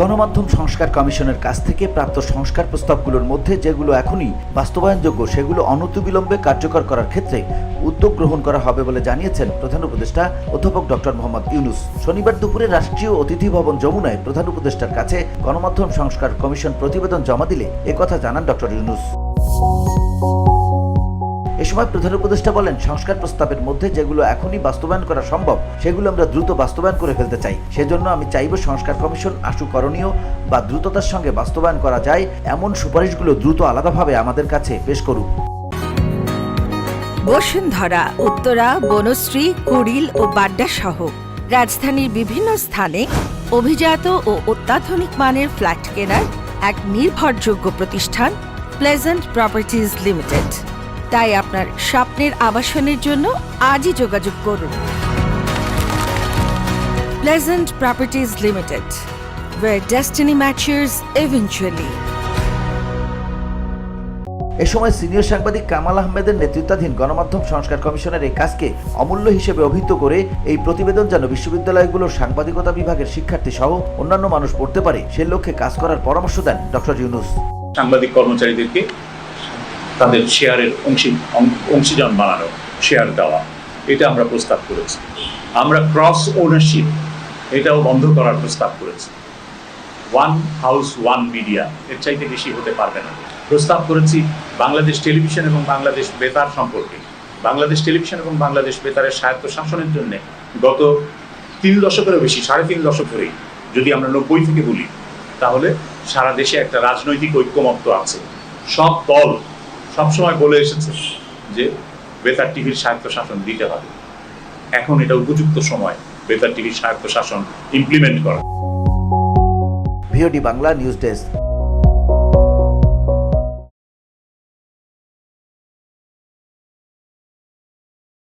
গণমাধ্যম সংস্কার কমিশনের কাছ থেকে প্রাপ্ত সংস্কার প্রস্তাবগুলোর মধ্যে যেগুলো এখনই বাস্তবায়নযোগ্য সেগুলো অনতিবিলম্বে কার্যকর করার ক্ষেত্রে উদ্যোগ গ্রহণ করা হবে বলে জানিয়েছেন প্রধান উপদেষ্টা অধ্যাপক ডক্টর মোহাম্মদ ইউনূস। শনিবার দুপুরে রাষ্ট্রীয় অতিথি ভবন যমুনায় প্রধান উপদেষ্টার কাছে গণমাধ্যম সংস্কার কমিশন প্রতিবেদন জমা দিলে একথা জানান ডক্টর ইউনূস। এ সময় প্রধান উপদেষ্টা বলেন, সংস্কার প্রস্তাবের মধ্যে যেগুলো এখনই বাস্তবায়ন করা সম্ভব সেগুলো আমরা দ্রুত বাস্তবায়ন করে ফেলতে চাই। সেজন্য আমি চাইব সংস্কার কমিশন আশু করণীয় বা দ্রুততার সঙ্গে বাস্তবায়ন করা যায় এমন সুপারিশগুলো দ্রুত আলাদাভাবে আমাদের কাছে পেশ করুক। বসুন্ধরা, উত্তরা, বনশ্রী, কুড়িল ও বাড্ডা সহ রাজধানীর বিভিন্ন স্থানে অভিজাত ও অত্যাধুনিক মানের ফ্ল্যাট কেনার এক নির্ভরযোগ্য প্রতিষ্ঠান প্লেজেন্ট প্রপার্টিজ লিমিটেড। তাই আপনার স্বপ্নের আবাসনের জন্য আজই যোগাযোগ করুন। Pleasant properties limited, where destiny matures eventually. এ সময় সিনিয়র সাংবাদিক কামাল আহমেদের নেতৃত্বাধীন গণমাধ্যম সংস্কার কমিশনের এই কাজকে অমূল্য হিসেবে অভিহিত করে এই প্রতিবেদন যেন বিশ্ববিদ্যালয়গুলোর সাংবাদিকতা বিভাগের শিক্ষার্থী সহ অন্যান্য মানুষ পড়তে পারে সে লক্ষ্যে কাজ করার পরামর্শ দেন ডক্টর ইউনূস। সাংবাদিক কর্মচারীদেরকে তাদের শেয়ারের অংশীজন বানানো, শেয়ার দেওয়া, এটা আমরা প্রস্তাব করেছি। আমরা ক্রস ওনারশিপ এটাও বন্ধ করার প্রস্তাব করেছি। ওয়ান হাউস ওয়ান মিডিয়া, এর চাইতে বেশি হতে পারবে না। প্রস্তাব করেছি বাংলাদেশ টেলিভিশন এবং বাংলাদেশ বেতার সম্পর্কে। বাংলাদেশ টেলিভিশন এবং বাংলাদেশ বেতারের স্বায়ত্তশাসনের জন্য গত 3 দশকেরও বেশি, 3.5 দশক ধরেই যদি আমরা 90 থেকে বলি, তাহলে সারা দেশে একটা রাজনৈতিক ঐক্যমত্য আছে। সব দল সবসময় বলে এসেছে যে বেতার টিভির স্বায়ত্তশাসন দিতে হবে। এখন এটা উপযুক্ত সময় বেতার টিভির স্বায়ত্তশাসন ইমপ্লিমেন্ট করা। VOD Bangla news desk.